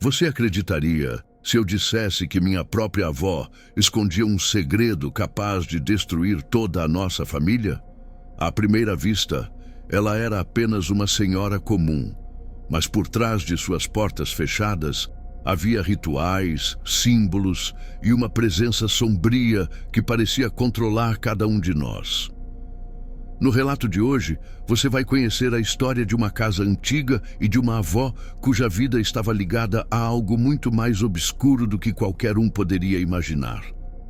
Você acreditaria se eu dissesse que minha própria avó escondia um segredo capaz de destruir toda a nossa família? À primeira vista, ela era apenas uma senhora comum, mas por trás de suas portas fechadas havia rituais, símbolos e uma presença sombria que parecia controlar cada um de nós. No relato de hoje, você vai conhecer a história de uma casa antiga e de uma avó cuja vida estava ligada a algo muito mais obscuro do que qualquer um poderia imaginar.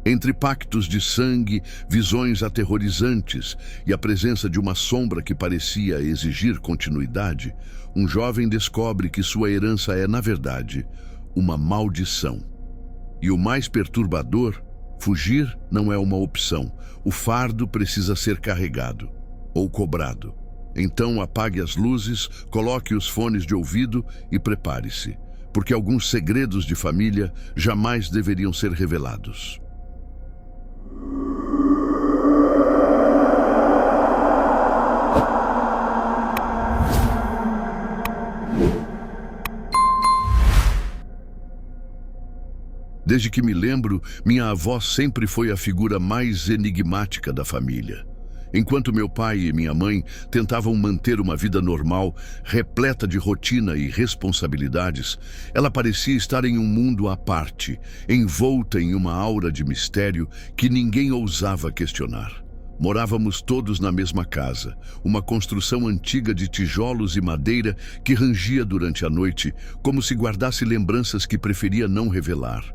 Entre pactos de sangue, visões aterrorizantes e a presença de uma sombra que parecia exigir continuidade, um jovem descobre que sua herança é, na verdade, uma maldição. E o mais perturbador, fugir não é uma opção. O fardo precisa ser carregado ou cobrado. Então apague as luzes, coloque os fones de ouvido e prepare-se, porque alguns segredos de família jamais deveriam ser revelados. Desde que me lembro, minha avó sempre foi a figura mais enigmática da família. Enquanto meu pai e minha mãe tentavam manter uma vida normal, repleta de rotina e responsabilidades, ela parecia estar em um mundo à parte, envolta em uma aura de mistério que ninguém ousava questionar. Morávamos todos na mesma casa, uma construção antiga de tijolos e madeira que rangia durante a noite, como se guardasse lembranças que preferia não revelar.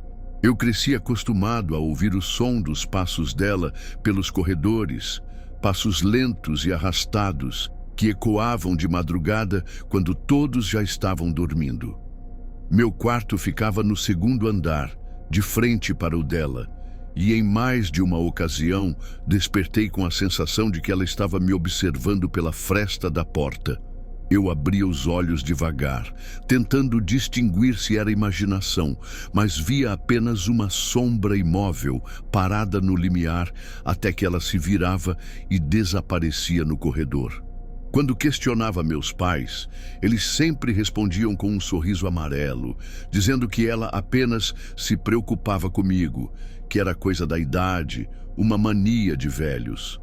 Eu cresci acostumado a ouvir o som dos passos dela pelos corredores, passos lentos e arrastados que ecoavam de madrugada quando todos já estavam dormindo. Meu quarto ficava no segundo andar, de frente para o dela, e em mais de uma ocasião despertei com a sensação de que ela estava me observando pela fresta da porta. Eu abria os olhos devagar, tentando distinguir se era imaginação, mas via apenas uma sombra imóvel, parada no limiar, até que ela se virava e desaparecia no corredor. Quando questionava meus pais, eles sempre respondiam com um sorriso amarelo, dizendo que ela apenas se preocupava comigo, que era coisa da idade, uma mania de velhos.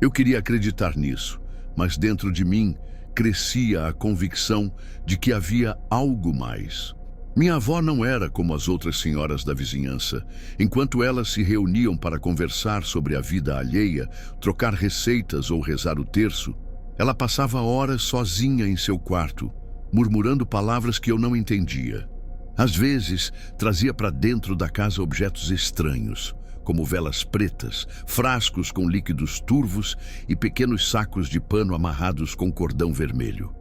Eu queria acreditar nisso, mas dentro de mim crescia a convicção de que havia algo mais. Minha avó não era como as outras senhoras da vizinhança. Enquanto elas se reuniam para conversar sobre a vida alheia, trocar receitas ou rezar o terço, ela passava horas sozinha em seu quarto, murmurando palavras que eu não entendia. Às vezes, trazia para dentro da casa objetos estranhos, como velas pretas, frascos com líquidos turvos e pequenos sacos de pano amarrados com cordão vermelho.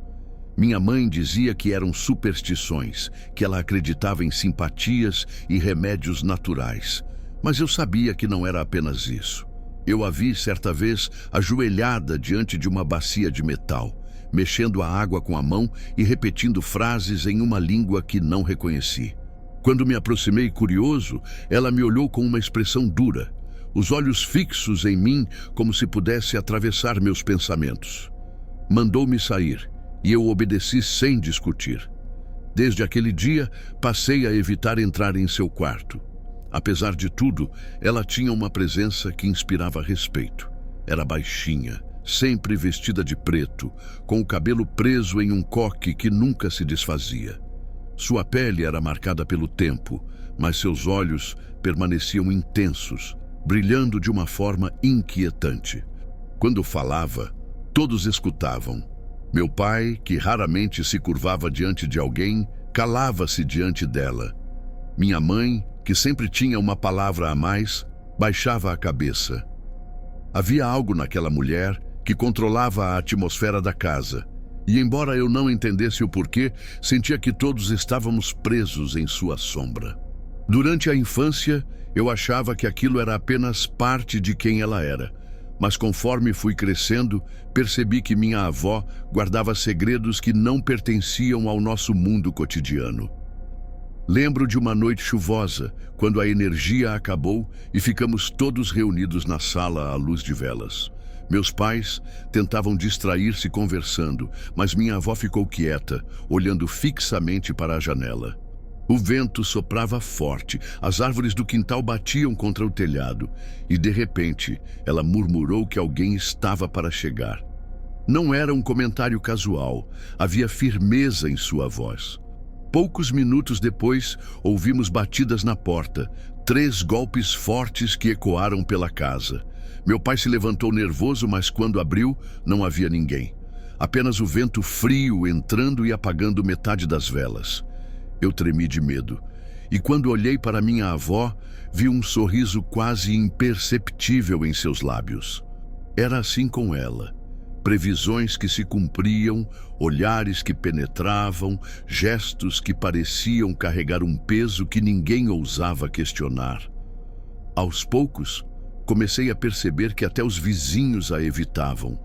Minha mãe dizia que eram superstições, que ela acreditava em simpatias e remédios naturais, mas eu sabia que não era apenas isso. Eu a vi certa vez ajoelhada diante de uma bacia de metal, mexendo a água com a mão e repetindo frases em uma língua que não reconheci. Quando me aproximei curioso, ela me olhou com uma expressão dura, os olhos fixos em mim como se pudesse atravessar meus pensamentos. Mandou-me sair e eu obedeci sem discutir. Desde aquele dia, passei a evitar entrar em seu quarto. Apesar de tudo, ela tinha uma presença que inspirava respeito. Era baixinha, sempre vestida de preto, com o cabelo preso em um coque que nunca se desfazia. Sua pele era marcada pelo tempo, mas seus olhos permaneciam intensos, brilhando de uma forma inquietante. Quando falava, todos escutavam. Meu pai, que raramente se curvava diante de alguém, calava-se diante dela. Minha mãe, que sempre tinha uma palavra a mais, baixava a cabeça. Havia algo naquela mulher que controlava a atmosfera da casa. E embora eu não entendesse o porquê, sentia que todos estávamos presos em sua sombra. Durante a infância, eu achava que aquilo era apenas parte de quem ela era. Mas conforme fui crescendo, percebi que minha avó guardava segredos que não pertenciam ao nosso mundo cotidiano. Lembro de uma noite chuvosa, quando a energia acabou e ficamos todos reunidos na sala à luz de velas. Meus pais tentavam distrair-se conversando, mas minha avó ficou quieta, olhando fixamente para a janela. O vento soprava forte, as árvores do quintal batiam contra o telhado e, de repente, ela murmurou que alguém estava para chegar. Não era um comentário casual, havia firmeza em sua voz. Poucos minutos depois, ouvimos batidas na porta, 3 golpes fortes que ecoaram pela casa. Meu pai se levantou nervoso, mas quando abriu, não havia ninguém. Apenas o vento frio entrando e apagando metade das velas. Eu tremi de medo. E quando olhei para minha avó, vi um sorriso quase imperceptível em seus lábios. Era assim com ela. Previsões que se cumpriam, olhares que penetravam, gestos que pareciam carregar um peso que ninguém ousava questionar. Aos poucos, comecei a perceber que até os vizinhos a evitavam.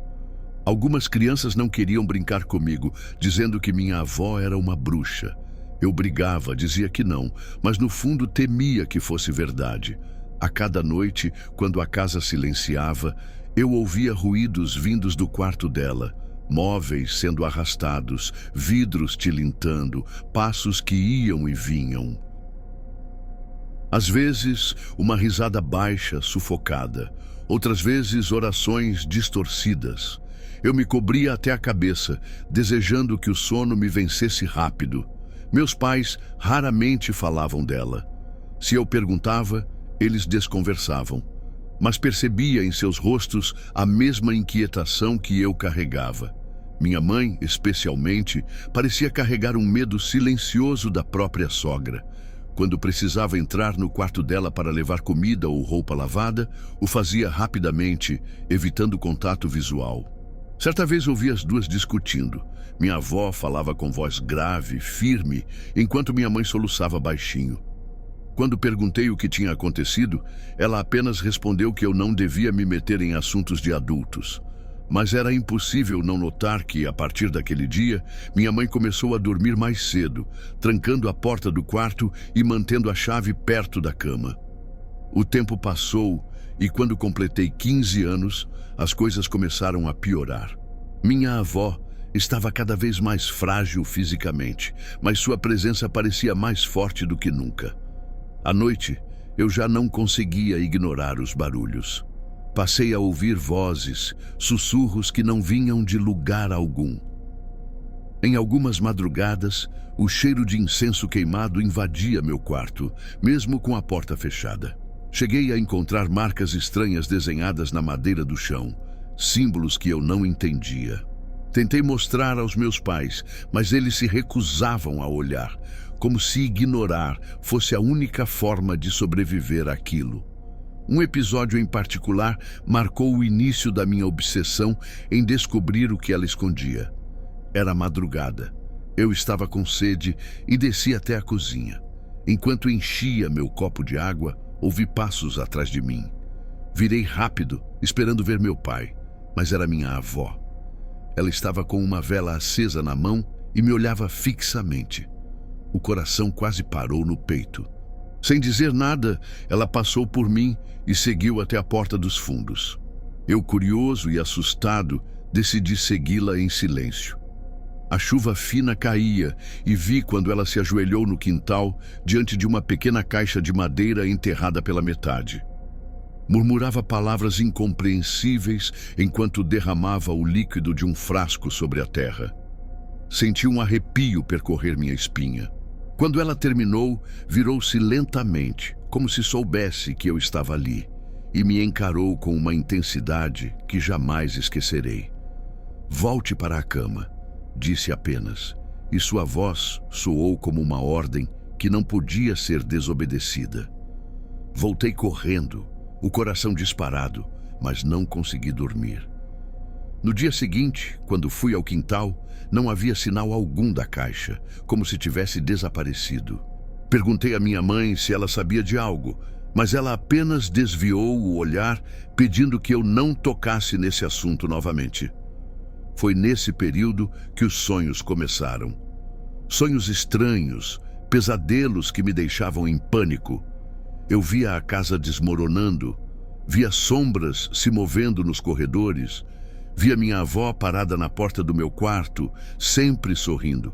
Algumas crianças não queriam brincar comigo, dizendo que minha avó era uma bruxa. Eu brigava, dizia que não, mas no fundo temia que fosse verdade. A cada noite, quando a casa silenciava, eu ouvia ruídos vindos do quarto dela, móveis sendo arrastados, vidros tilintando, passos que iam e vinham. Às vezes, uma risada baixa, sufocada. Outras vezes, orações distorcidas. Eu me cobria até a cabeça, desejando que o sono me vencesse rápido. Meus pais raramente falavam dela. Se eu perguntava, eles desconversavam. Mas percebia em seus rostos a mesma inquietação que eu carregava. Minha mãe, especialmente, parecia carregar um medo silencioso da própria sogra. Quando precisava entrar no quarto dela para levar comida ou roupa lavada, o fazia rapidamente, evitando contato visual. Certa vez ouvi as duas discutindo. Minha avó falava com voz grave, firme, enquanto minha mãe soluçava baixinho. Quando perguntei o que tinha acontecido, ela apenas respondeu que eu não devia me meter em assuntos de adultos. Mas era impossível não notar que, a partir daquele dia, minha mãe começou a dormir mais cedo, trancando a porta do quarto e mantendo a chave perto da cama. O tempo passou e, quando completei 15 anos, as coisas começaram a piorar. Minha avó estava cada vez mais frágil fisicamente, mas sua presença parecia mais forte do que nunca. À noite, eu já não conseguia ignorar os barulhos. Passei a ouvir vozes, sussurros que não vinham de lugar algum. Em algumas madrugadas, o cheiro de incenso queimado invadia meu quarto, mesmo com a porta fechada. Cheguei a encontrar marcas estranhas desenhadas na madeira do chão, símbolos que eu não entendia. Tentei mostrar aos meus pais, mas eles se recusavam a olhar, como se ignorar fosse a única forma de sobreviver àquilo. Um episódio em particular marcou o início da minha obsessão em descobrir o que ela escondia. Era madrugada. Eu estava com sede e desci até a cozinha. Enquanto enchia meu copo de água, ouvi passos atrás de mim. Virei rápido, esperando ver meu pai, mas era minha avó. Ela estava com uma vela acesa na mão e me olhava fixamente. O coração quase parou no peito. Sem dizer nada, ela passou por mim e seguiu até a porta dos fundos. Eu, curioso e assustado, decidi segui-la em silêncio. A chuva fina caía e vi quando ela se ajoelhou no quintal diante de uma pequena caixa de madeira enterrada pela metade. Murmurava palavras incompreensíveis enquanto derramava o líquido de um frasco sobre a terra. Senti um arrepio percorrer minha espinha. Quando ela terminou, virou-se lentamente, como se soubesse que eu estava ali, e me encarou com uma intensidade que jamais esquecerei. "Volte para a cama", disse apenas, e sua voz soou como uma ordem que não podia ser desobedecida. Voltei correndo, o coração disparado, mas não consegui dormir. No dia seguinte, quando fui ao quintal, não havia sinal algum da caixa, como se tivesse desaparecido. Perguntei à minha mãe se ela sabia de algo, mas ela apenas desviou o olhar, pedindo que eu não tocasse nesse assunto novamente. Foi nesse período que os sonhos começaram. Sonhos estranhos, pesadelos que me deixavam em pânico. Eu via a casa desmoronando, via sombras se movendo nos corredores, via minha avó parada na porta do meu quarto, sempre sorrindo.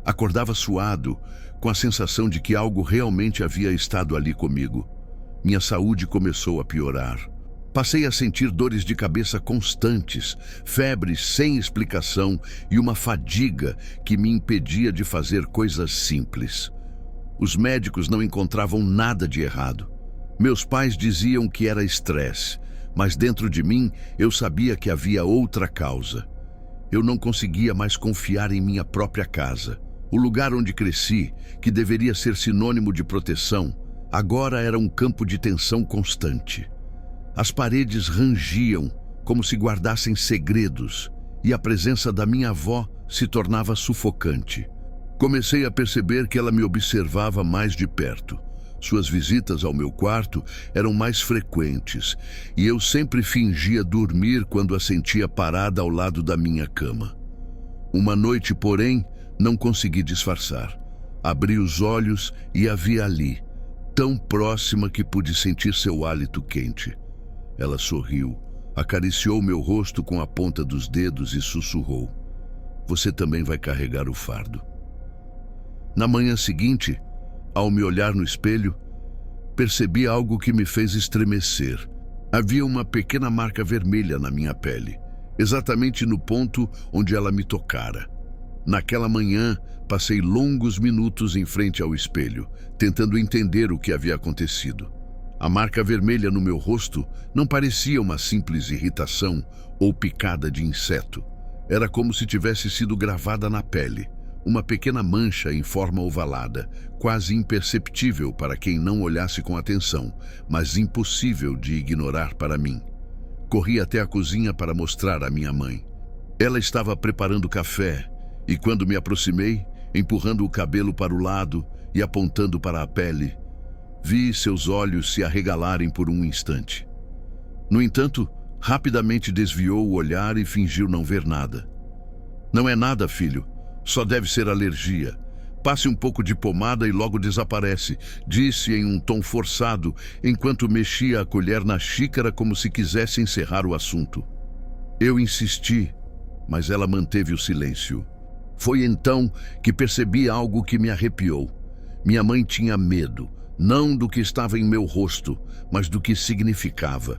Acordava suado, com a sensação de que algo realmente havia estado ali comigo. Minha saúde começou a piorar. Passei a sentir dores de cabeça constantes, febres sem explicação e uma fadiga que me impedia de fazer coisas simples. Os médicos não encontravam nada de errado. Meus pais diziam que era estresse, mas dentro de mim eu sabia que havia outra causa. Eu não conseguia mais confiar em minha própria casa. O lugar onde cresci, que deveria ser sinônimo de proteção, agora era um campo de tensão constante. As paredes rangiam, como se guardassem segredos, e a presença da minha avó se tornava sufocante. Comecei a perceber que ela me observava mais de perto. Suas visitas ao meu quarto eram mais frequentes, e eu sempre fingia dormir quando a sentia parada ao lado da minha cama. Uma noite, porém, não consegui disfarçar. Abri os olhos e a vi ali, tão próxima que pude sentir seu hálito quente. Ela sorriu, acariciou meu rosto com a ponta dos dedos e sussurrou: "Você também vai carregar o fardo." Na manhã seguinte, ao me olhar no espelho, percebi algo que me fez estremecer. Havia uma pequena marca vermelha na minha pele, exatamente no ponto onde ela me tocara. Naquela manhã, passei longos minutos em frente ao espelho, tentando entender o que havia acontecido. A marca vermelha no meu rosto não parecia uma simples irritação ou picada de inseto. Era como se tivesse sido gravada na pele, uma pequena mancha em forma ovalada, quase imperceptível para quem não olhasse com atenção, mas impossível de ignorar para mim. Corri até a cozinha para mostrar à minha mãe. Ela estava preparando café e, quando me aproximei, empurrando o cabelo para o lado e apontando para a pele, vi seus olhos se arregalarem por um instante. No entanto, rapidamente desviou o olhar e fingiu não ver nada. "Não é nada, filho. Só deve ser alergia. Passe um pouco de pomada e logo desaparece", disse em um tom forçado, enquanto mexia a colher na xícara como se quisesse encerrar o assunto. Eu insisti, mas ela manteve o silêncio. Foi então que percebi algo que me arrepiou. Minha mãe tinha medo, não do que estava em meu rosto, mas do que significava.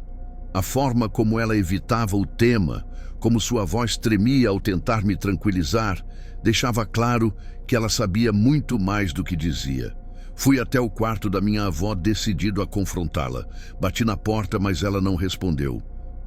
A forma como ela evitava o tema, como sua voz tremia ao tentar me tranquilizar, deixava claro que ela sabia muito mais do que dizia. Fui até o quarto da minha avó decidido a confrontá-la. Bati na porta, mas ela não respondeu.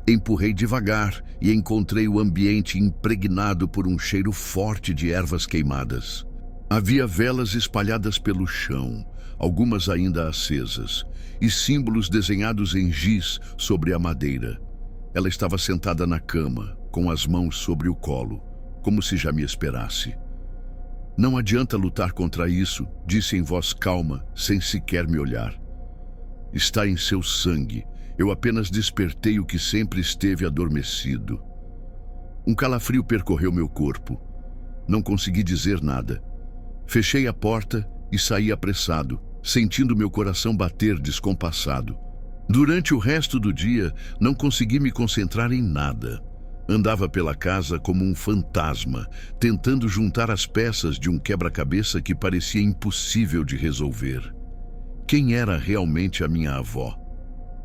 Empurrei devagar e encontrei o ambiente impregnado por um cheiro forte de ervas queimadas. Havia velas espalhadas pelo chão, algumas ainda acesas, e símbolos desenhados em giz sobre a madeira. Ela estava sentada na cama, com as mãos sobre o colo, como se já me esperasse. "Não adianta lutar contra isso", disse em voz calma, sem sequer me olhar. "Está em seu sangue. Eu apenas despertei o que sempre esteve adormecido." Um calafrio percorreu meu corpo. Não consegui dizer nada. Fechei a porta e saí apressado, sentindo meu coração bater descompassado. Durante o resto do dia, não consegui me concentrar em nada. Andava pela casa como um fantasma, tentando juntar as peças de um quebra-cabeça que parecia impossível de resolver. Quem era realmente a minha avó?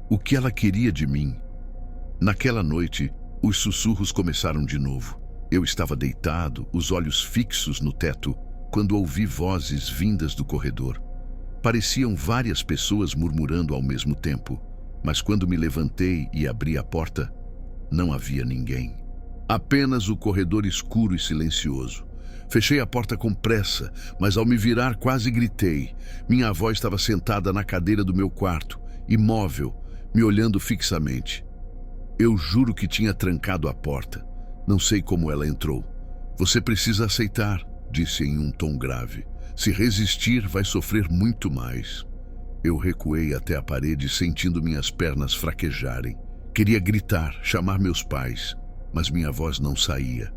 O que ela queria de mim? Naquela noite, os sussurros começaram de novo. Eu estava deitado, os olhos fixos no teto, quando ouvi vozes vindas do corredor. Pareciam várias pessoas murmurando ao mesmo tempo, mas quando me levantei e abri a porta, não havia ninguém. Apenas o corredor escuro e silencioso. Fechei a porta com pressa, mas ao me virar quase gritei. Minha avó estava sentada na cadeira do meu quarto, imóvel, me olhando fixamente. Eu juro que tinha trancado a porta. Não sei como ela entrou. "Você precisa aceitar", disse em um tom grave. "Se resistir, vai sofrer muito mais." Eu recuei até a parede, sentindo minhas pernas fraquejarem. Queria gritar, chamar meus pais, mas minha voz não saía.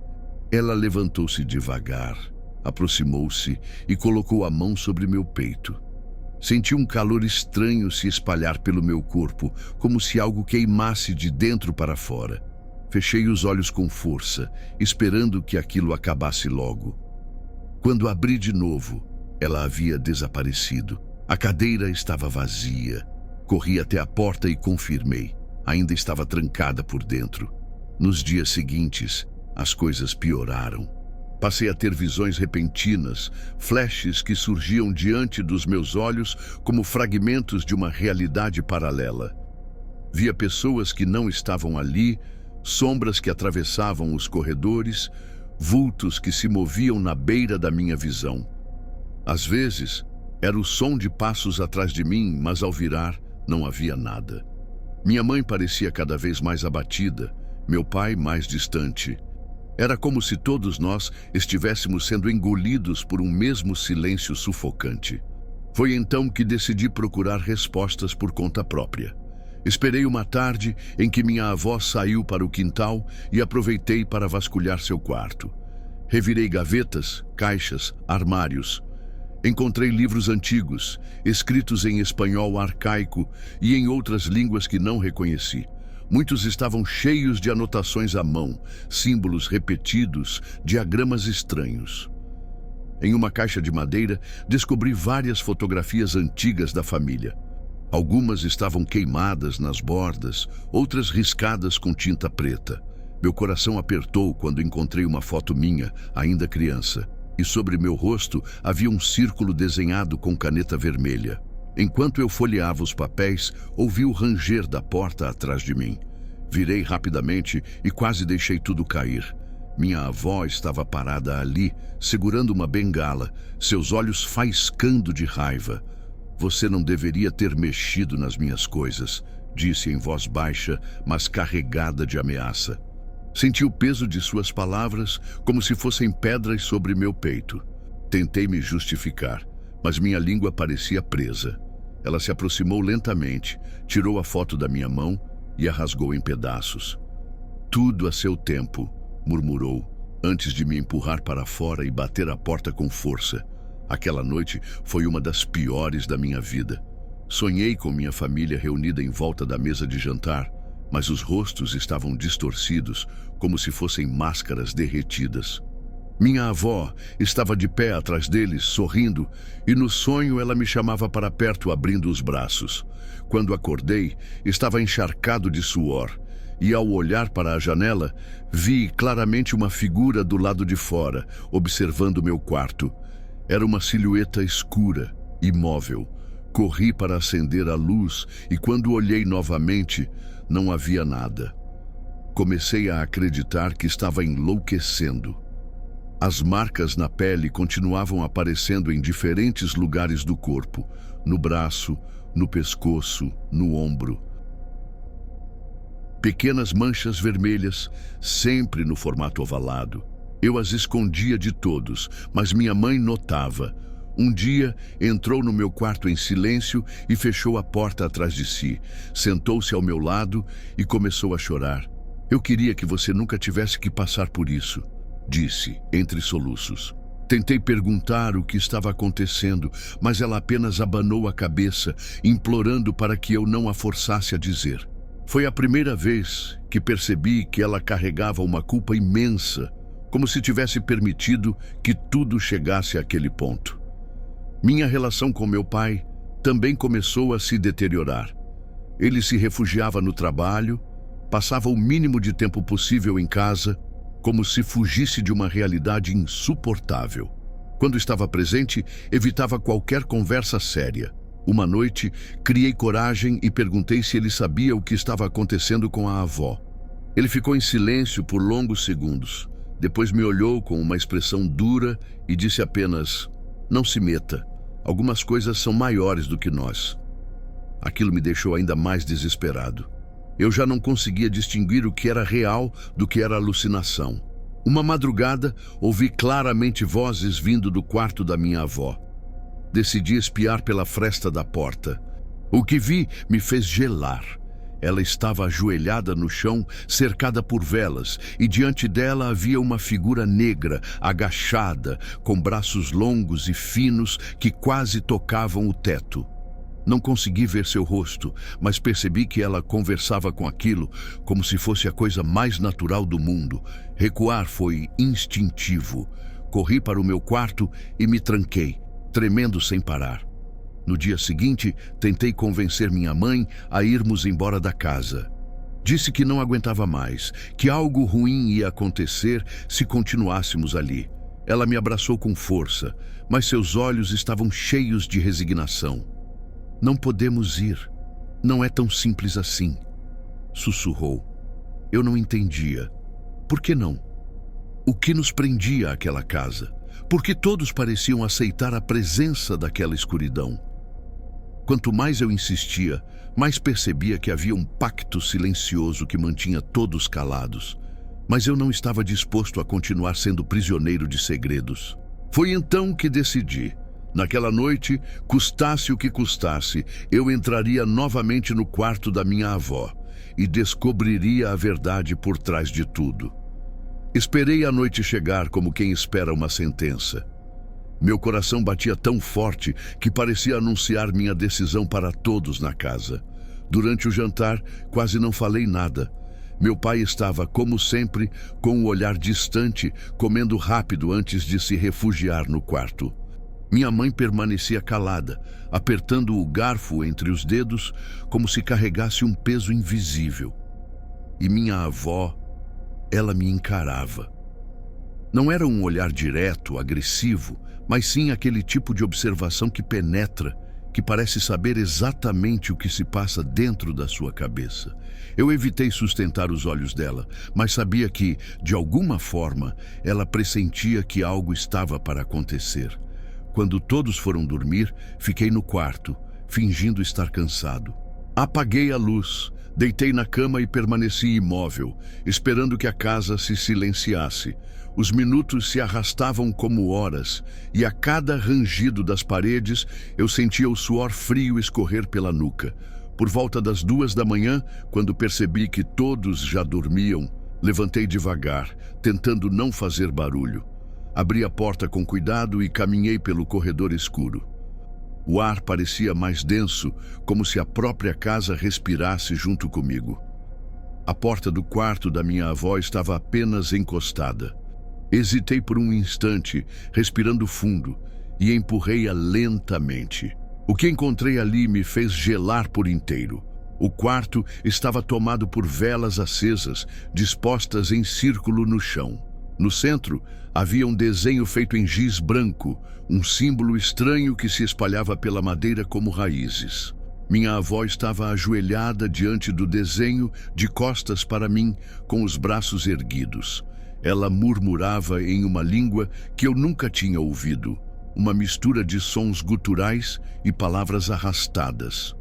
Ela levantou-se devagar, aproximou-se e colocou a mão sobre meu peito. Senti um calor estranho se espalhar pelo meu corpo, como se algo queimasse de dentro para fora. Fechei os olhos com força, esperando que aquilo acabasse logo. Quando abri de novo, Ela havia desaparecido. A cadeira estava vazia. Corri até a porta e confirmei. Ainda estava trancada por dentro. Nos dias seguintes, as coisas pioraram. Passei a ter visões repentinas, flashes que surgiam diante dos meus olhos como fragmentos de uma realidade paralela. Via pessoas que não estavam ali, sombras que atravessavam os corredores, vultos que se moviam na beira da minha visão. Às vezes, era o som de passos atrás de mim, mas ao virar, não havia nada. Minha mãe parecia cada vez mais abatida, meu pai mais distante. Era como se todos nós estivéssemos sendo engolidos por um mesmo silêncio sufocante. Foi então que decidi procurar respostas por conta própria. Esperei uma tarde em que minha avó saiu para o quintal e aproveitei para vasculhar seu quarto. Revirei gavetas, caixas, armários. Encontrei livros antigos, escritos em espanhol arcaico e em outras línguas que não reconheci. Muitos estavam cheios de anotações à mão, símbolos repetidos, diagramas estranhos. Em uma caixa de madeira, descobri várias fotografias antigas da família. Algumas estavam queimadas nas bordas, outras riscadas com tinta preta. Meu coração apertou quando encontrei uma foto minha, ainda criança, e sobre meu rosto havia um círculo desenhado com caneta vermelha. Enquanto eu folheava os papéis, ouvi o ranger da porta atrás de mim. Virei rapidamente e quase deixei tudo cair. Minha avó estava parada ali, segurando uma bengala, seus olhos faiscando de raiva. "Você não deveria ter mexido nas minhas coisas", disse em voz baixa, mas carregada de ameaça. Senti o peso de suas palavras como se fossem pedras sobre meu peito. Tentei me justificar, mas minha língua parecia presa. Ela se aproximou lentamente, tirou a foto da minha mão e a rasgou em pedaços. "Tudo a seu tempo", murmurou, antes de me empurrar para fora e bater a porta com força. Aquela noite foi uma das piores da minha vida. Sonhei com minha família reunida em volta da mesa de jantar, mas os rostos estavam distorcidos, como se fossem máscaras derretidas. Minha avó estava de pé atrás deles, sorrindo, e no sonho ela me chamava para perto, abrindo os braços. Quando acordei, estava encharcado de suor, e ao olhar para a janela, vi claramente uma figura do lado de fora, observando meu quarto. Era uma silhueta escura, imóvel. Corri para acender a luz e quando olhei novamente, não havia nada. Comecei a acreditar que estava enlouquecendo. As marcas na pele continuavam aparecendo em diferentes lugares do corpo, no braço, no pescoço, no ombro. Pequenas manchas vermelhas, sempre no formato ovalado. Eu as escondia de todos, mas minha mãe notava. Um dia, entrou no meu quarto em silêncio e fechou a porta atrás de si. Sentou-se ao meu lado e começou a chorar. "Eu queria que você nunca tivesse que passar por isso", disse, entre soluços. Tentei perguntar o que estava acontecendo, mas ela apenas abanou a cabeça, implorando para que eu não a forçasse a dizer. Foi a primeira vez que percebi que ela carregava uma culpa imensa, como se tivesse permitido que tudo chegasse àquele ponto. Minha relação com meu pai também começou a se deteriorar. Ele se refugiava no trabalho, passava o mínimo de tempo possível em casa, como se fugisse de uma realidade insuportável. Quando estava presente, evitava qualquer conversa séria. Uma noite, criei coragem e perguntei se ele sabia o que estava acontecendo com a avó. Ele ficou em silêncio por longos segundos. Depois me olhou com uma expressão dura e disse apenas: "Não se meta. Algumas coisas são maiores do que nós." Aquilo me deixou ainda mais desesperado. Eu já não conseguia distinguir o que era real do que era alucinação. Uma madrugada, ouvi claramente vozes vindo do quarto da minha avó. Decidi espiar pela fresta da porta. O que vi me fez gelar. Ela estava ajoelhada no chão, cercada por velas, e diante dela havia uma figura negra, agachada, com braços longos e finos que quase tocavam o teto. Não consegui ver seu rosto, mas percebi que ela conversava com aquilo como se fosse a coisa mais natural do mundo. Recuar foi instintivo. Corri para o meu quarto e me tranquei. tremendo sem parar. No dia seguinte, tentei convencer minha mãe a irmos embora da casa. Disse que não aguentava mais, que algo ruim ia acontecer se continuássemos ali. Ela me abraçou com força, mas seus olhos estavam cheios de resignação. Não podemos ir. Não é tão simples assim, sussurrou. Eu não entendia. Por que não? O que nos prendia àquela casa? Por que todos pareciam aceitar a presença daquela escuridão? Quanto mais eu insistia, mais percebia que havia um pacto silencioso que mantinha todos calados. Mas eu não estava disposto a continuar sendo prisioneiro de segredos. Foi então que decidi. Naquela noite, custasse o que custasse, eu entraria novamente no quarto da minha avó e descobriria a verdade por trás de tudo. Esperei a noite chegar como quem espera uma sentença. Meu coração batia tão forte que parecia anunciar minha decisão para todos na casa. Durante o jantar, quase não falei nada. Meu pai estava, como sempre, com um olhar distante, comendo rápido antes de se refugiar no quarto. Minha mãe permanecia calada, apertando o garfo entre os dedos, como se carregasse um peso invisível. E minha avó, ela me encarava. Não era um olhar direto, agressivo, mas sim aquele tipo de observação que penetra, que parece saber exatamente o que se passa dentro da sua cabeça. Eu evitei sustentar os olhos dela, mas sabia que, de alguma forma, ela pressentia que algo estava para acontecer. Quando todos foram dormir, fiquei no quarto, fingindo estar cansado. Apaguei a luz, deitei na cama e permaneci imóvel, esperando que a casa se silenciasse. Os minutos se arrastavam como horas, e a cada rangido das paredes eu sentia o suor frio escorrer pela nuca. Por volta das 2 da manhã, quando percebi que todos já dormiam, levantei devagar, tentando não fazer barulho. Abri a porta com cuidado e caminhei pelo corredor escuro. O ar parecia mais denso, como se a própria casa respirasse junto comigo. A porta do quarto da minha avó estava apenas encostada. Hesitei por um instante, respirando fundo, e empurrei-a lentamente. O que encontrei ali me fez gelar por inteiro. O quarto estava tomado por velas acesas, dispostas em círculo no chão. No centro, havia um desenho feito em giz branco, um símbolo estranho que se espalhava pela madeira como raízes. Minha avó estava ajoelhada diante do desenho, de costas para mim, com os braços erguidos. Ela murmurava em uma língua que eu nunca tinha ouvido, uma mistura de sons guturais e palavras arrastadas.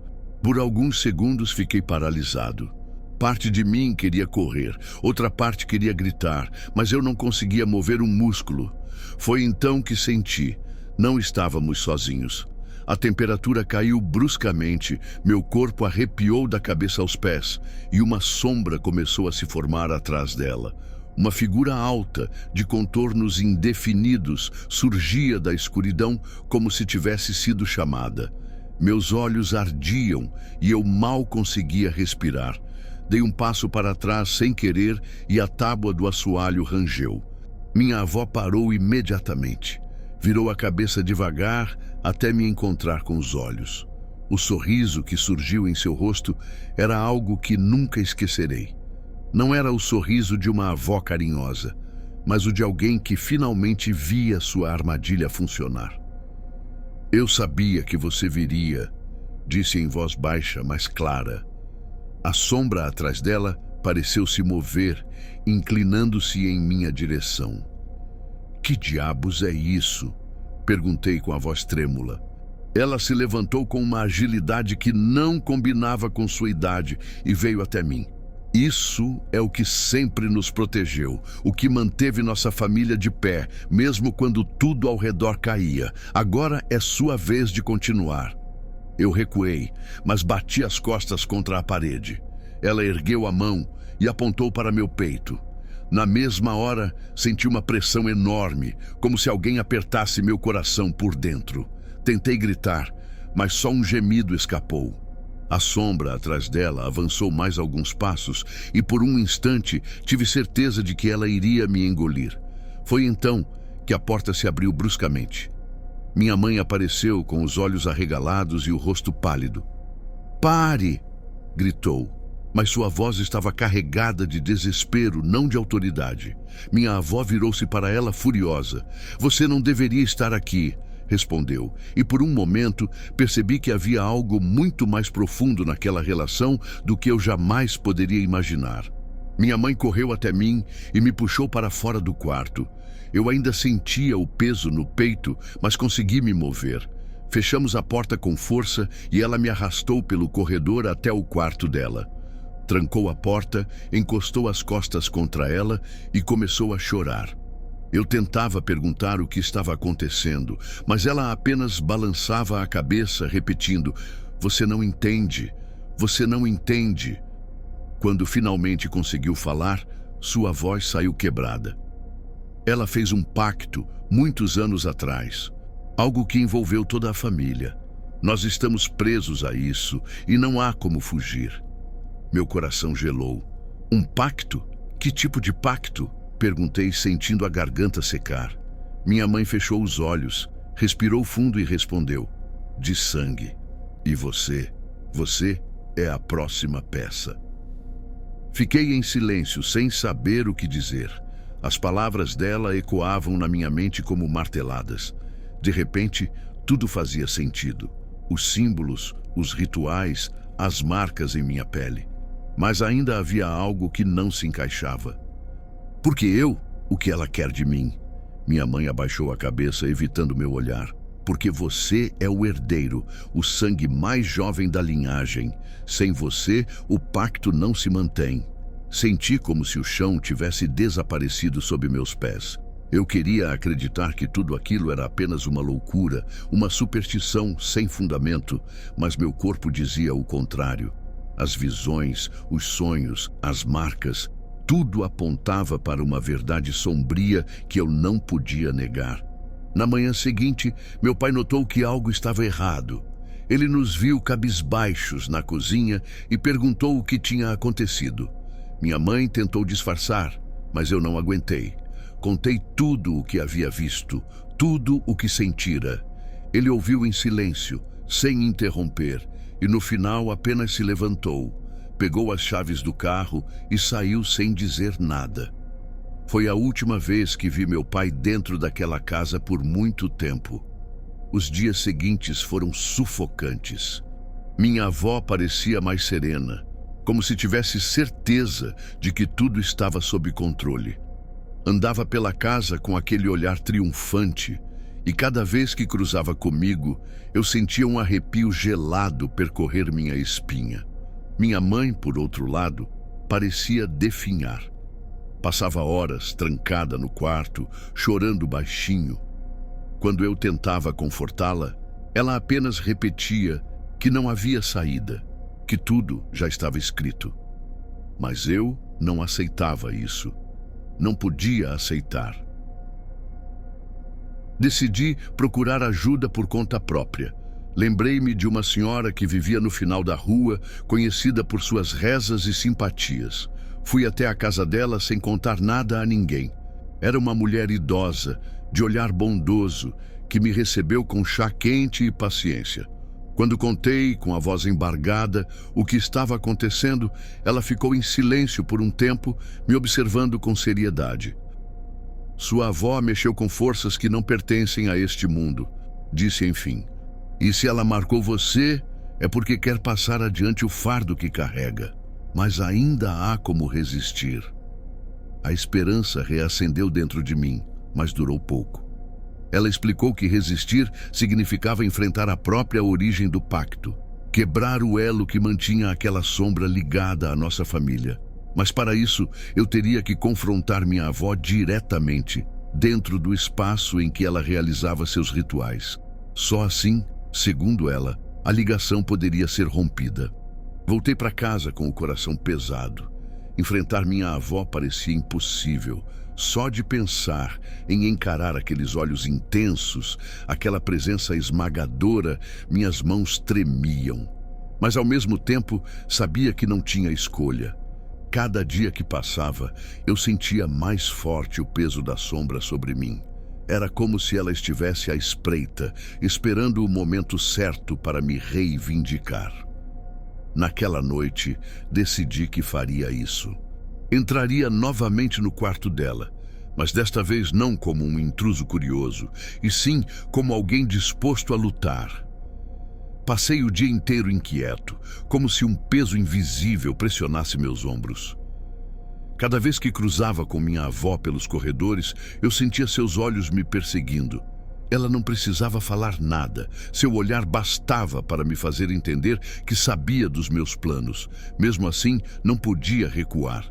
Por alguns segundos fiquei paralisado. Parte de mim queria correr, outra parte queria gritar, mas eu não conseguia mover um músculo. Foi então que senti. Não estávamos sozinhos. A temperatura caiu bruscamente, meu corpo arrepiou da cabeça aos pés e uma sombra começou a se formar atrás dela. Uma figura alta, de contornos indefinidos, surgia da escuridão como se tivesse sido chamada. Meus olhos ardiam e eu mal conseguia respirar. Dei um passo para trás sem querer e a tábua do assoalho rangeu. Minha avó parou imediatamente. Virou a cabeça devagar até me encontrar com os olhos. O sorriso que surgiu em seu rosto era algo que nunca esquecerei. Não era o sorriso de uma avó carinhosa, mas o de alguém que finalmente via sua armadilha funcionar. Eu sabia que você viria, disse em voz baixa, mas clara. A sombra atrás dela pareceu se mover, inclinando-se em minha direção. Que diabos é isso? Perguntei com a voz trêmula. Ela se levantou com uma agilidade que não combinava com sua idade e veio até mim. Isso é o que sempre nos protegeu, o que manteve nossa família de pé, mesmo quando tudo ao redor caía. Agora é sua vez de continuar. Eu recuei, mas bati as costas contra a parede. Ela ergueu a mão e apontou para meu peito. Na mesma hora, senti uma pressão enorme, como se alguém apertasse meu coração por dentro. Tentei gritar, mas só um gemido escapou. A sombra atrás dela avançou mais alguns passos e por um instante tive certeza de que ela iria me engolir. Foi então que a porta se abriu bruscamente. Minha mãe apareceu com os olhos arregalados e o rosto pálido. "Pare!" gritou, mas sua voz estava carregada de desespero, não de autoridade. Minha avó virou-se para ela furiosa. "Você não deveria estar aqui", respondeu, e por um momento percebi que havia algo muito mais profundo naquela relação do que eu jamais poderia imaginar. Minha mãe correu até mim e me puxou para fora do quarto. Eu ainda sentia o peso no peito, mas consegui me mover. Fechamos a porta com força e ela me arrastou pelo corredor até o quarto dela. Trancou a porta, encostou as costas contra ela e começou a chorar. Eu tentava perguntar o que estava acontecendo, mas ela apenas balançava a cabeça, repetindo: "Você não entende, você não entende." Quando finalmente conseguiu falar, sua voz saiu quebrada. Ela fez um pacto muitos anos atrás, algo que envolveu toda a família. Nós estamos presos a isso e não há como fugir. Meu coração gelou. "Um pacto? Que tipo de pacto?" perguntei, sentindo a garganta secar. Minha mãe fechou os olhos, respirou fundo e respondeu: "De sangue. E você é a próxima peça." Fiquei em silêncio, sem saber o que dizer. As palavras dela ecoavam na minha mente como marteladas. De repente, tudo fazia sentido. Os símbolos, os rituais, as marcas em minha pele. Mas ainda havia algo que não se encaixava. "Por que eu? O que ela quer de mim?" Minha mãe abaixou a cabeça, evitando meu olhar. "Porque você é o herdeiro, o sangue mais jovem da linhagem. Sem você, o pacto não se mantém." Senti como se o chão tivesse desaparecido sob meus pés. Eu queria acreditar que tudo aquilo era apenas uma loucura, uma superstição sem fundamento, mas meu corpo dizia o contrário. As visões, os sonhos, as marcas, tudo apontava para uma verdade sombria que eu não podia negar. Na manhã seguinte, meu pai notou que algo estava errado. Ele nos viu cabisbaixos na cozinha e perguntou o que tinha acontecido. Minha mãe tentou disfarçar, mas eu não aguentei. Contei tudo o que havia visto, tudo o que sentira. Ele ouviu em silêncio, sem interromper, e no final apenas se levantou, pegou as chaves do carro e saiu sem dizer nada. Foi a última vez que vi meu pai dentro daquela casa por muito tempo. Os dias seguintes foram sufocantes. Minha avó parecia mais serena, como se tivesse certeza de que tudo estava sob controle. Andava pela casa com aquele olhar triunfante, e cada vez que cruzava comigo, eu sentia um arrepio gelado percorrer minha espinha. Minha mãe, por outro lado, parecia definhar. Passava horas trancada no quarto, chorando baixinho. Quando eu tentava confortá-la, ela apenas repetia que não havia saída, que tudo já estava escrito. Mas eu não aceitava isso. Não podia aceitar. Decidi procurar ajuda por conta própria. Lembrei-me de uma senhora que vivia no final da rua, conhecida por suas rezas e simpatias. Fui até a casa dela sem contar nada a ninguém. Era uma mulher idosa, de olhar bondoso, que me recebeu com chá quente e paciência. Quando contei, com a voz embargada, o que estava acontecendo, ela ficou em silêncio por um tempo, me observando com seriedade. Sua avó mexeu com forças que não pertencem a este mundo. Disse enfim: "E se ela marcou você, é porque quer passar adiante o fardo que carrega. Mas ainda há como resistir." A esperança reacendeu dentro de mim, mas durou pouco. Ela explicou que resistir significava enfrentar a própria origem do pacto, quebrar o elo que mantinha aquela sombra ligada à nossa família. Mas para isso, eu teria que confrontar minha avó diretamente, dentro do espaço em que ela realizava seus rituais. Só assim, segundo ela, a ligação poderia ser rompida. Voltei para casa com o coração pesado. Enfrentar minha avó parecia impossível. Só de pensar em encarar aqueles olhos intensos, aquela presença esmagadora, minhas mãos tremiam. Mas ao mesmo tempo, sabia que não tinha escolha. Cada dia que passava, eu sentia mais forte o peso da sombra sobre mim. Era como se ela estivesse à espreita, esperando o momento certo para me reivindicar. Naquela noite, decidi que faria isso. Entraria novamente no quarto dela, mas desta vez não como um intruso curioso, e sim como alguém disposto a lutar. Passei o dia inteiro inquieto, como se um peso invisível pressionasse meus ombros. Cada vez que cruzava com minha avó pelos corredores, eu sentia seus olhos me perseguindo. Ela não precisava falar nada. Seu olhar bastava para me fazer entender que sabia dos meus planos. Mesmo assim, não podia recuar.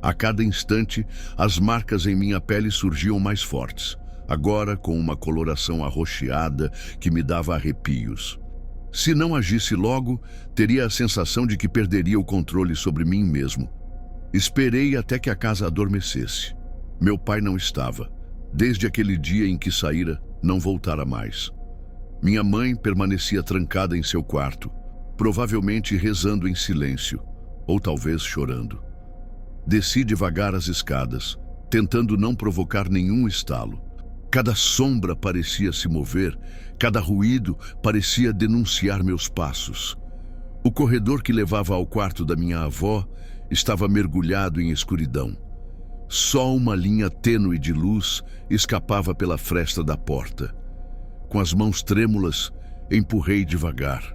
A cada instante, as marcas em minha pele surgiam mais fortes, agora com uma coloração arroxeada que me dava arrepios. Se não agisse logo, teria a sensação de que perderia o controle sobre mim mesmo. Esperei até que a casa adormecesse. Meu pai não estava. Desde aquele dia em que saíra, não voltara mais. Minha mãe permanecia trancada em seu quarto, provavelmente rezando em silêncio, ou talvez chorando. Desci devagar as escadas, tentando não provocar nenhum estalo. Cada sombra parecia se mover, cada ruído parecia denunciar meus passos. O corredor que levava ao quarto da minha avó estava mergulhado em escuridão. Só uma linha tênue de luz escapava pela fresta da porta. Com as mãos trêmulas, empurrei devagar.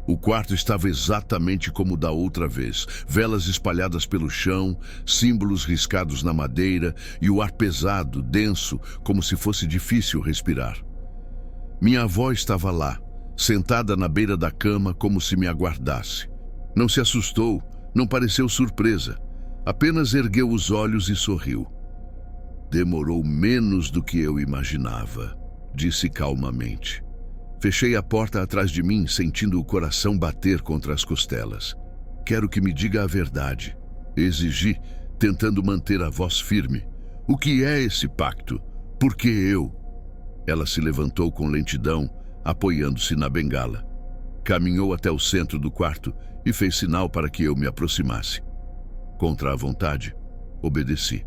O quarto estava exatamente como da outra vez. Velas espalhadas pelo chão, símbolos riscados na madeira e o ar pesado, denso, como se fosse difícil respirar. Minha avó estava lá, sentada na beira da cama como se me aguardasse. Não se assustou, não pareceu surpresa. Apenas ergueu os olhos e sorriu. Demorou menos do que eu imaginava, disse calmamente. Fechei a porta atrás de mim, sentindo o coração bater contra as costelas. Quero que me diga a verdade, exigi, tentando manter a voz firme. O que é esse pacto? Por que eu? Ela se levantou com lentidão, apoiando-se na bengala. Caminhou até o centro do quarto e fez sinal para que eu me aproximasse. Contra a vontade, obedeci.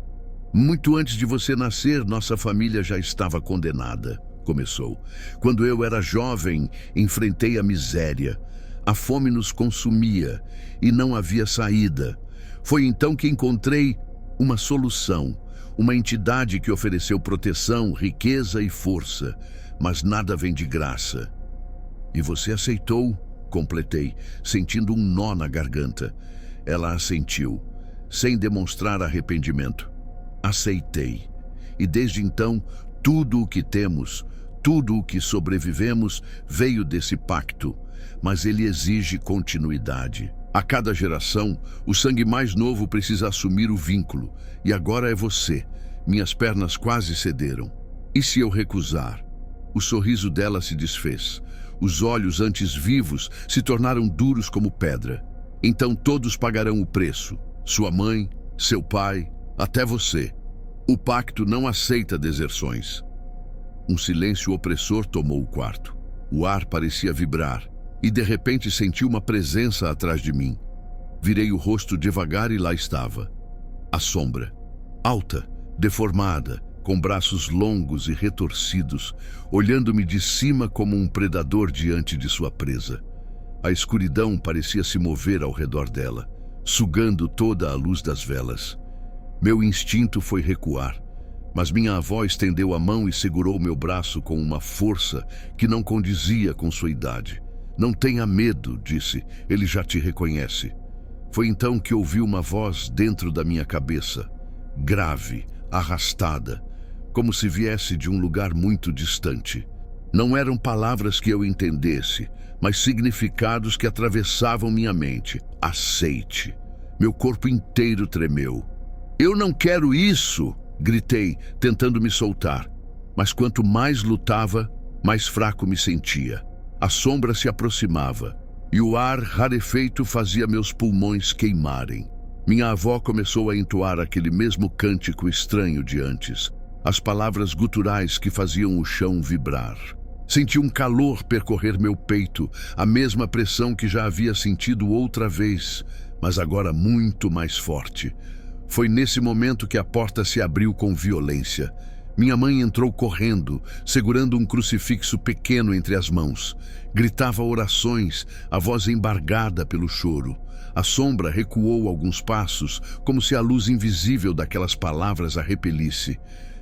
Muito antes de você nascer, nossa família já estava condenada, começou. Quando eu era jovem, enfrentei a miséria. A fome nos consumia e não havia saída. Foi então que encontrei uma solução, uma entidade que ofereceu proteção, riqueza e força, mas nada vem de graça. E você aceitou? Completei, sentindo um nó na garganta. Ela assentiu, sem demonstrar arrependimento. Aceitei. E desde então, tudo o que temos, tudo o que sobrevivemos, veio desse pacto. Mas ele exige continuidade. A cada geração, o sangue mais novo precisa assumir o vínculo. E agora é você. Minhas pernas quase cederam. E se eu recusar? O sorriso dela se desfez. Os olhos antes vivos se tornaram duros como pedra. Então todos pagarão o preço. Sua mãe, seu pai, até você. O pacto não aceita deserções. Um silêncio opressor tomou o quarto. O ar parecia vibrar, e de repente senti uma presença atrás de mim. Virei o rosto devagar e lá estava. A sombra. Alta, deformada, com braços longos e retorcidos, olhando-me de cima como um predador diante de sua presa. A escuridão parecia se mover ao redor dela, sugando toda a luz das velas. Meu instinto foi recuar, mas minha avó estendeu a mão e segurou meu braço com uma força que não condizia com sua idade. Não tenha medo, disse, ele já te reconhece. Foi então que ouvi uma voz dentro da minha cabeça, grave, arrastada, como se viesse de um lugar muito distante. Não eram palavras que eu entendesse, mas significados que atravessavam minha mente. Aceite. Meu corpo inteiro tremeu. Eu não quero isso, gritei, tentando me soltar. Mas quanto mais lutava, mais fraco me sentia. A sombra se aproximava, e o ar rarefeito fazia meus pulmões queimarem. Minha avó começou a entoar aquele mesmo cântico estranho de antes, as palavras guturais que faziam o chão vibrar. Senti um calor percorrer meu peito, a mesma pressão que já havia sentido outra vez, mas agora muito mais forte. Foi nesse momento que a porta se abriu com violência. Minha mãe entrou correndo, segurando um crucifixo pequeno entre as mãos. Gritava orações, a voz embargada pelo choro. A sombra recuou alguns passos, como se a luz invisível daquelas palavras a repelisse.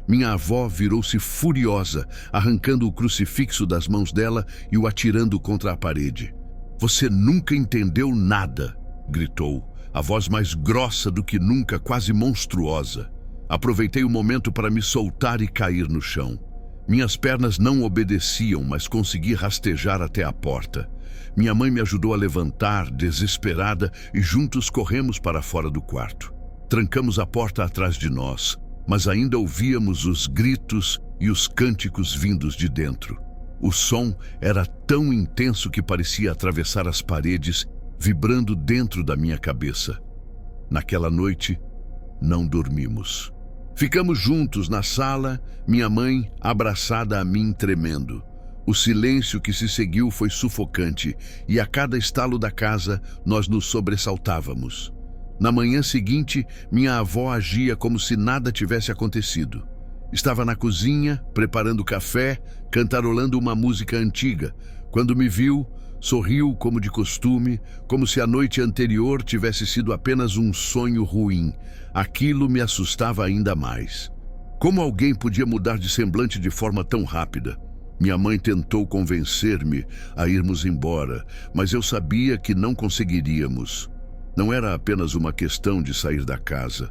Minha avó virou-se furiosa, arrancando o crucifixo das mãos dela e o atirando contra a parede. "Você nunca entendeu nada", gritou, a voz mais grossa do que nunca, quase monstruosa. Aproveitei o momento para me soltar e cair no chão. Minhas pernas não obedeciam, mas consegui rastejar até a porta. Minha mãe me ajudou a levantar, desesperada, e juntos corremos para fora do quarto. Trancamos a porta atrás de nós, mas ainda ouvíamos os gritos e os cânticos vindos de dentro. O som era tão intenso que parecia atravessar as paredes, vibrando dentro da minha cabeça. Naquela noite, não dormimos. Ficamos juntos na sala, minha mãe abraçada a mim tremendo. O silêncio que se seguiu foi sufocante e a cada estalo da casa nós nos sobressaltávamos. Na manhã seguinte, minha avó agia como se nada tivesse acontecido. Estava na cozinha, preparando café, cantarolando uma música antiga. Quando me viu, sorriu como de costume, como se a noite anterior tivesse sido apenas um sonho ruim. Aquilo me assustava ainda mais. Como alguém podia mudar de semblante de forma tão rápida? Minha mãe tentou convencer-me a irmos embora, mas eu sabia que não conseguiríamos. Não era apenas uma questão de sair da casa.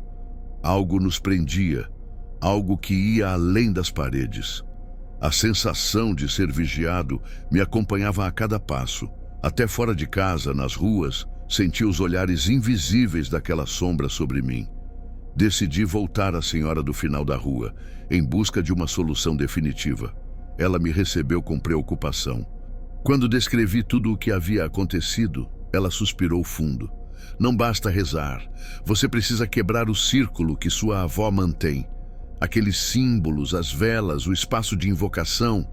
Algo nos prendia, algo que ia além das paredes. A sensação de ser vigiado me acompanhava a cada passo. Até fora de casa, nas ruas, sentia os olhares invisíveis daquela sombra sobre mim. Decidi voltar à senhora do final da rua, em busca de uma solução definitiva. Ela me recebeu com preocupação. Quando descrevi tudo o que havia acontecido, ela suspirou fundo. "Não basta rezar. Você precisa quebrar o círculo que sua avó mantém. Aqueles símbolos, as velas, o espaço de invocação,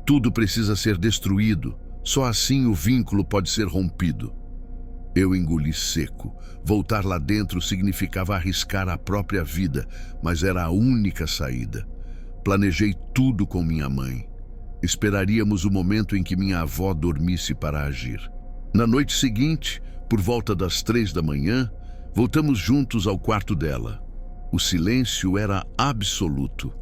tudo precisa ser destruído. Só assim o vínculo pode ser rompido." Eu engoli seco. Voltar lá dentro significava arriscar a própria vida, mas era a única saída. Planejei tudo com minha mãe. Esperaríamos o momento em que minha avó dormisse para agir. Na noite seguinte, por volta das 3 da manhã, voltamos juntos ao quarto dela. O silêncio era absoluto.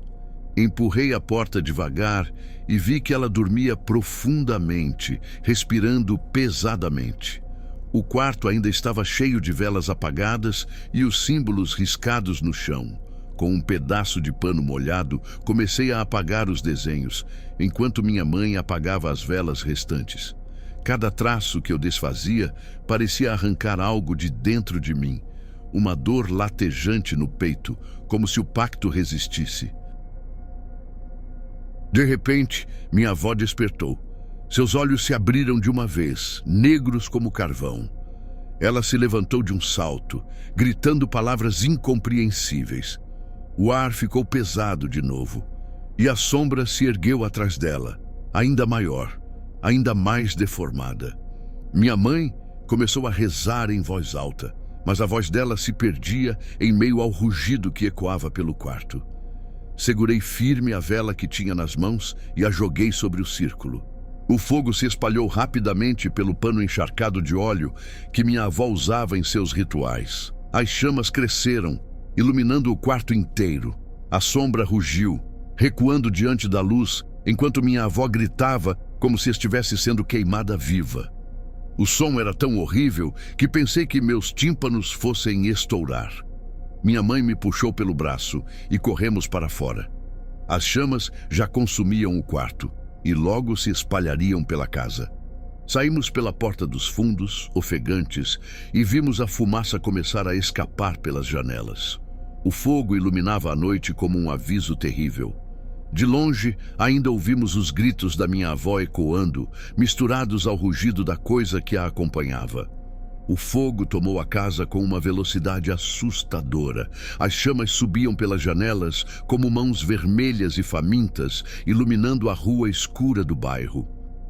Empurrei a porta devagar e vi que ela dormia profundamente, respirando pesadamente. O quarto ainda estava cheio de velas apagadas e os símbolos riscados no chão. Com um pedaço de pano molhado, comecei a apagar os desenhos, enquanto minha mãe apagava as velas restantes. Cada traço que eu desfazia parecia arrancar algo de dentro de mim. Uma dor latejante no peito, como se o pacto resistisse. De repente, minha avó despertou. Seus olhos se abriram de uma vez, negros como carvão. Ela se levantou de um salto, gritando palavras incompreensíveis. O ar ficou pesado de novo, e a sombra se ergueu atrás dela, ainda maior, ainda mais deformada. Minha mãe começou a rezar em voz alta, mas a voz dela se perdia em meio ao rugido que ecoava pelo quarto. Segurei firme a vela que tinha nas mãos e a joguei sobre o círculo. O fogo se espalhou rapidamente pelo pano encharcado de óleo que minha avó usava em seus rituais. As chamas cresceram, iluminando o quarto inteiro. A sombra rugiu, recuando diante da luz, enquanto minha avó gritava como se estivesse sendo queimada viva. O som era tão horrível que pensei que meus tímpanos fossem estourar. Minha mãe me puxou pelo braço e corremos para fora. As chamas já consumiam o quarto e logo se espalhariam pela casa. Saímos pela porta dos fundos, ofegantes, e vimos a fumaça começar a escapar pelas janelas. O fogo iluminava a noite como um aviso terrível. De longe, ainda ouvimos os gritos da minha avó ecoando, misturados ao rugido da coisa que a acompanhava. O fogo tomou a casa com uma velocidade assustadora. As chamas subiam pelas janelas como mãos vermelhas e famintas, iluminando a rua escura do bairro.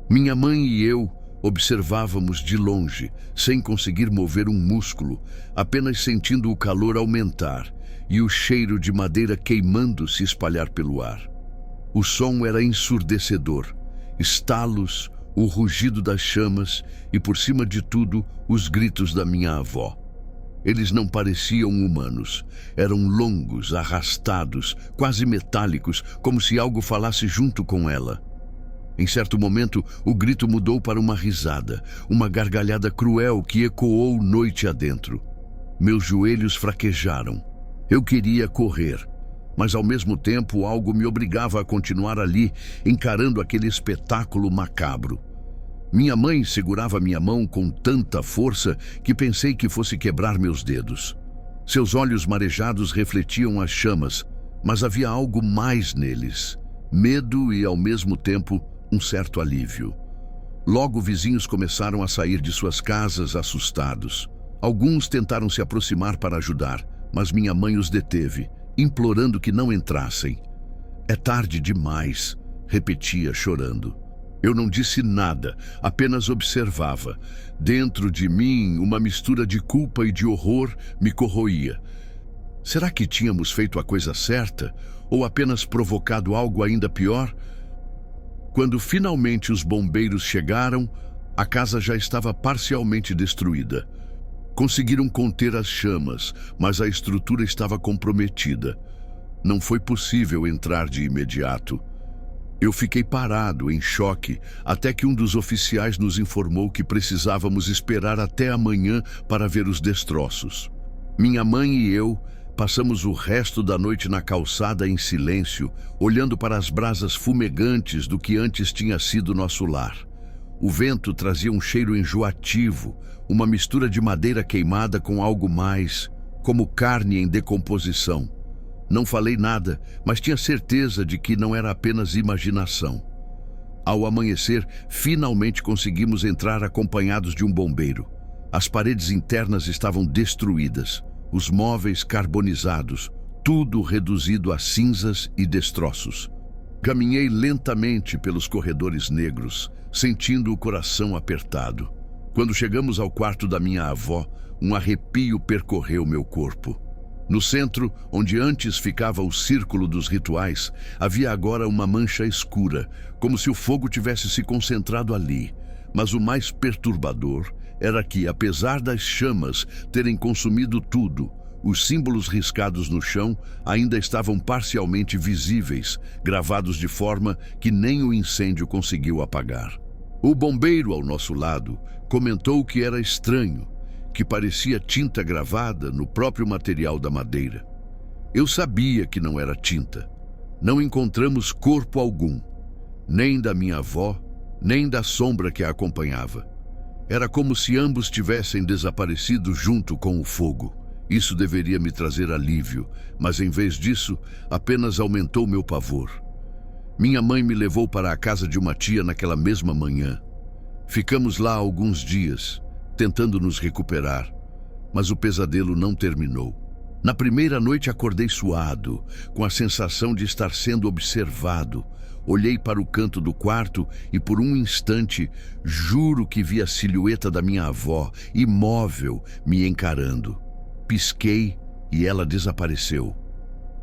Minha mãe e eu observávamos de longe, sem conseguir mover um músculo, apenas sentindo o calor aumentar e o cheiro de madeira queimando se espalhar pelo ar. O som era ensurdecedor, estalos, o rugido das chamas e, por cima de tudo, os gritos da minha avó. Eles não pareciam humanos. Eram longos, arrastados, quase metálicos, como se algo falasse junto com ela. Em certo momento, o grito mudou para uma risada, uma gargalhada cruel que ecoou noite adentro. Meus joelhos fraquejaram. Eu queria correr, mas ao mesmo tempo algo me obrigava a continuar ali, encarando aquele espetáculo macabro. Minha mãe segurava minha mão com tanta força que pensei que fosse quebrar meus dedos. Seus olhos marejados refletiam as chamas, mas havia algo mais neles. Medo e, ao mesmo tempo, um certo alívio. Logo, vizinhos começaram a sair de suas casas assustados. Alguns tentaram se aproximar para ajudar, mas minha mãe os deteve, implorando que não entrassem. "É tarde demais", repetia chorando. Eu não disse nada, apenas observava. Dentro de mim, uma mistura de culpa e de horror me corroía. Será que tínhamos feito a coisa certa? Ou apenas provocado algo ainda pior? Quando finalmente os bombeiros chegaram, a casa já estava parcialmente destruída. Conseguiram conter as chamas, mas a estrutura estava comprometida. Não foi possível entrar de imediato. Eu fiquei parado, em choque, até que um dos oficiais nos informou que precisávamos esperar até amanhã para ver os destroços. Minha mãe e eu passamos o resto da noite na calçada em silêncio, olhando para as brasas fumegantes do que antes tinha sido nosso lar. O vento trazia um cheiro enjoativo, uma mistura de madeira queimada com algo mais, como carne em decomposição. Não falei nada, mas tinha certeza de que não era apenas imaginação. Ao amanhecer, finalmente conseguimos entrar acompanhados de um bombeiro. As paredes internas estavam destruídas, os móveis carbonizados, tudo reduzido a cinzas e destroços. Caminhei lentamente pelos corredores negros, sentindo o coração apertado. Quando chegamos ao quarto da minha avó, um arrepio percorreu meu corpo. No centro, onde antes ficava o círculo dos rituais, havia agora uma mancha escura, como se o fogo tivesse se concentrado ali. Mas o mais perturbador era que, apesar das chamas terem consumido tudo, os símbolos riscados no chão ainda estavam parcialmente visíveis, gravados de forma que nem o incêndio conseguiu apagar. O bombeiro ao nosso lado comentou que era estranho, que parecia tinta gravada no próprio material da madeira. Eu sabia que não era tinta. Não encontramos corpo algum, nem da minha avó, nem da sombra que a acompanhava. Era como se ambos tivessem desaparecido junto com o fogo. Isso deveria me trazer alívio, mas em vez disso, apenas aumentou meu pavor. Minha mãe me levou para a casa de uma tia naquela mesma manhã. Ficamos lá alguns dias, tentando nos recuperar, mas o pesadelo não terminou. Na primeira noite acordei suado, com a sensação de estar sendo observado. Olhei para o canto do quarto e por um instante, juro que vi a silhueta da minha avó, imóvel, me encarando. Pisquei e ela desapareceu.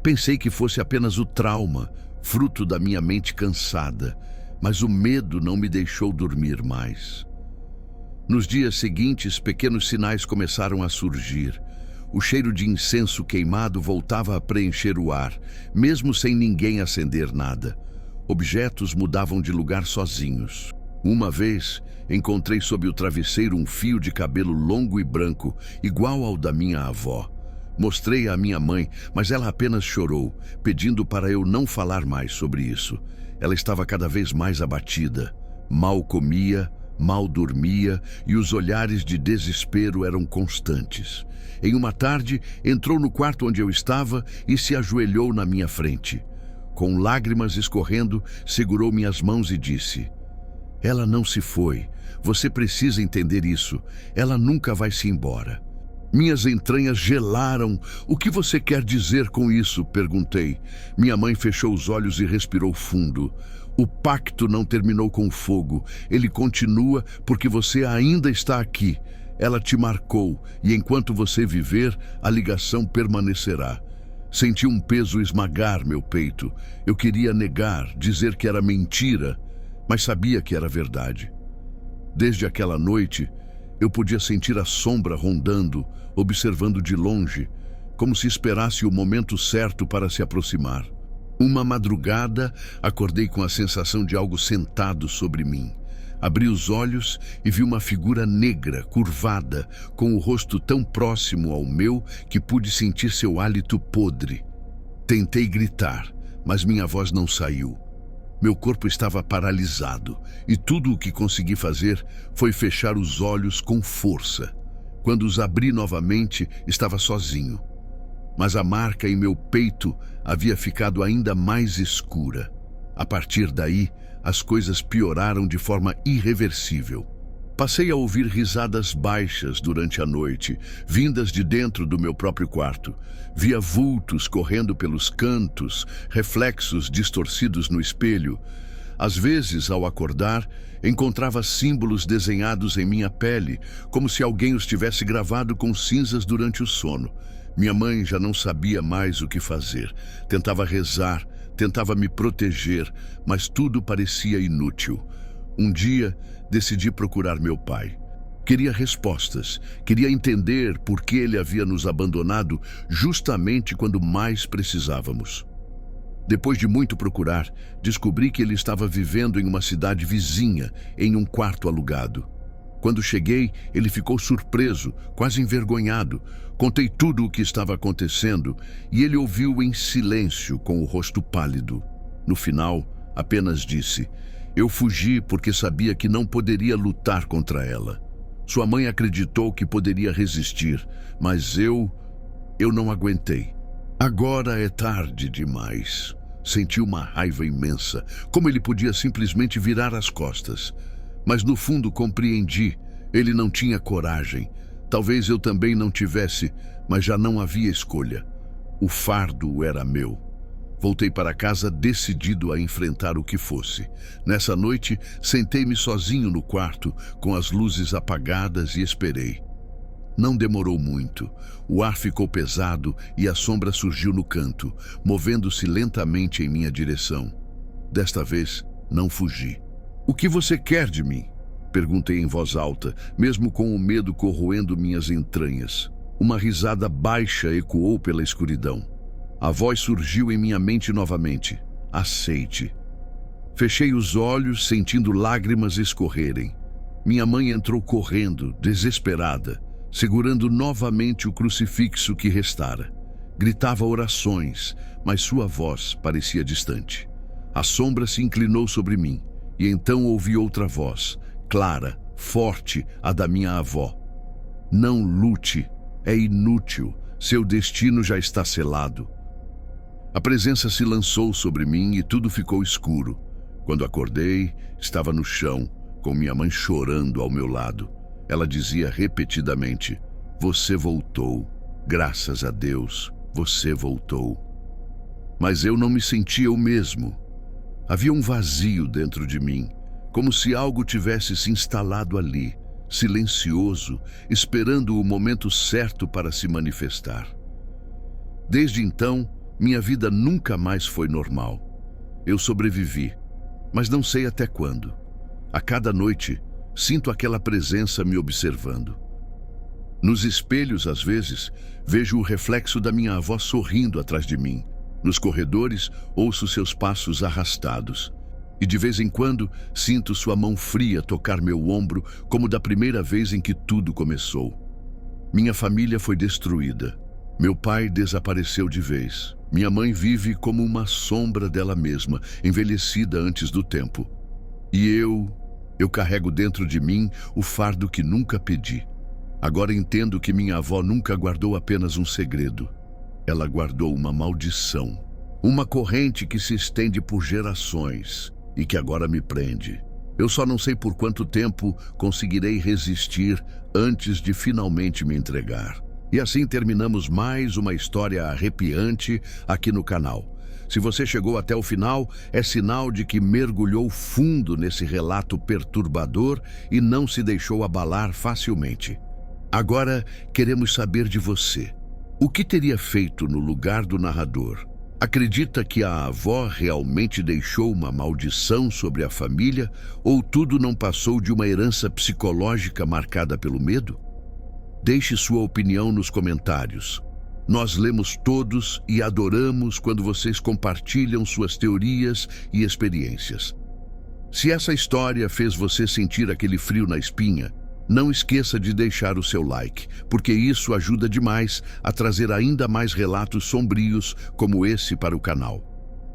Pensei que fosse apenas o trauma, fruto da minha mente cansada, mas o medo não me deixou dormir mais. Nos dias seguintes, pequenos sinais começaram a surgir. O cheiro de incenso queimado voltava a preencher o ar, mesmo sem ninguém acender nada. Objetos mudavam de lugar sozinhos. Uma vez, encontrei sob o travesseiro um fio de cabelo longo e branco, igual ao da minha avó. Mostrei à minha mãe, mas ela apenas chorou, pedindo para eu não falar mais sobre isso. Ela estava cada vez mais abatida. Mal comia, mal dormia e os olhares de desespero eram constantes. Em uma tarde, entrou no quarto onde eu estava e se ajoelhou na minha frente. Com lágrimas escorrendo, segurou minhas mãos e disse: "Ela não se foi. Você precisa entender isso. Ela nunca vai se embora." Minhas entranhas gelaram. "O que você quer dizer com isso?" perguntei. Minha mãe fechou os olhos e respirou fundo. "O pacto não terminou com o fogo. Ele continua porque você ainda está aqui. Ela te marcou e enquanto você viver, a ligação permanecerá." Senti um peso esmagar meu peito. Eu queria negar, dizer que era mentira, mas sabia que era verdade. Desde aquela noite, eu podia sentir a sombra rondando, observando de longe, como se esperasse o momento certo para se aproximar. Uma madrugada, acordei com a sensação de algo sentado sobre mim. Abri os olhos e vi uma figura negra, curvada, com o rosto tão próximo ao meu que pude sentir seu hálito podre. Tentei gritar, mas minha voz não saiu. Meu corpo estava paralisado e tudo o que consegui fazer foi fechar os olhos com força. Quando os abri novamente, estava sozinho. Mas a marca em meu peito havia ficado ainda mais escura. A partir daí, as coisas pioraram de forma irreversível. Passei a ouvir risadas baixas durante a noite, vindas de dentro do meu próprio quarto. Via vultos correndo pelos cantos, reflexos distorcidos no espelho. Às vezes, ao acordar, encontrava símbolos desenhados em minha pele, como se alguém os tivesse gravado com cinzas durante o sono. Minha mãe já não sabia mais o que fazer. Tentava rezar, tentava me proteger, mas tudo parecia inútil. Um dia, decidi procurar meu pai. Queria respostas, queria entender por que ele havia nos abandonado justamente quando mais precisávamos. Depois de muito procurar, descobri que ele estava vivendo em uma cidade vizinha, em um quarto alugado. Quando cheguei, ele ficou surpreso, quase envergonhado. Contei tudo o que estava acontecendo e ele ouviu em silêncio, com o rosto pálido. No final, apenas disse: "Eu fugi porque sabia que não poderia lutar contra ela. Sua mãe acreditou que poderia resistir, mas eu não aguentei. Agora é tarde demais." Senti uma raiva imensa. Como ele podia simplesmente virar as costas? Mas no fundo compreendi. Ele não tinha coragem. Talvez eu também não tivesse, mas já não havia escolha. O fardo era meu. Voltei para casa decidido a enfrentar o que fosse. Nessa noite, sentei-me sozinho no quarto, com as luzes apagadas e esperei. Não demorou muito. O ar ficou pesado e a sombra surgiu no canto, movendo-se lentamente em minha direção. Desta vez, não fugi. "O que você quer de mim?" Perguntei em voz alta, mesmo com o medo corroendo minhas entranhas. Uma risada baixa ecoou pela escuridão. A voz surgiu em minha mente novamente. "Aceite." Fechei os olhos, sentindo lágrimas escorrerem. Minha mãe entrou correndo, desesperada, segurando novamente o crucifixo que restara. Gritava orações, mas sua voz parecia distante. A sombra se inclinou sobre mim, e então ouvi outra voz, clara, forte, a da minha avó. "Não lute, é inútil, seu destino já está selado." A presença se lançou sobre mim e tudo ficou escuro. Quando acordei, estava no chão, com minha mãe chorando ao meu lado. Ela dizia repetidamente: "Você voltou. Graças a Deus, você voltou." Mas eu não me sentia o mesmo. Havia um vazio dentro de mim, como se algo tivesse se instalado ali, silencioso, esperando o momento certo para se manifestar. Desde então, minha vida nunca mais foi normal. Eu sobrevivi, mas não sei até quando. A cada noite, sinto aquela presença me observando. Nos espelhos, às vezes, vejo o reflexo da minha avó sorrindo atrás de mim. Nos corredores, ouço seus passos arrastados. E de vez em quando, sinto sua mão fria tocar meu ombro, como da primeira vez em que tudo começou. Minha família foi destruída. Meu pai desapareceu de vez. Minha mãe vive como uma sombra dela mesma, envelhecida antes do tempo. E eu carrego dentro de mim o fardo que nunca pedi. Agora entendo que minha avó nunca guardou apenas um segredo. Ela guardou uma maldição. Uma corrente que se estende por gerações e que agora me prende. Eu só não sei por quanto tempo conseguirei resistir antes de finalmente me entregar. E assim terminamos mais uma história arrepiante aqui no canal. Se você chegou até o final, é sinal de que mergulhou fundo nesse relato perturbador e não se deixou abalar facilmente. Agora, queremos saber de você. O que teria feito no lugar do narrador? Acredita que a avó realmente deixou uma maldição sobre a família ou tudo não passou de uma herança psicológica marcada pelo medo? Deixe sua opinião nos comentários. Nós lemos todos e adoramos quando vocês compartilham suas teorias e experiências. Se essa história fez você sentir aquele frio na espinha, não esqueça de deixar o seu like, porque isso ajuda demais a trazer ainda mais relatos sombrios como esse para o canal.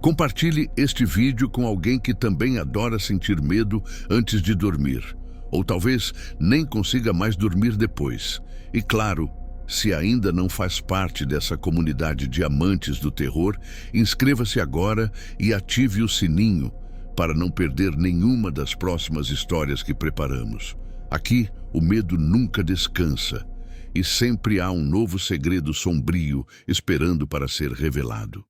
Compartilhe este vídeo com alguém que também adora sentir medo antes de dormir, ou talvez nem consiga mais dormir depois. E claro, se ainda não faz parte dessa comunidade de amantes do terror, inscreva-se agora e ative o sininho para não perder nenhuma das próximas histórias que preparamos. Aqui, o medo nunca descansa e sempre há um novo segredo sombrio esperando para ser revelado.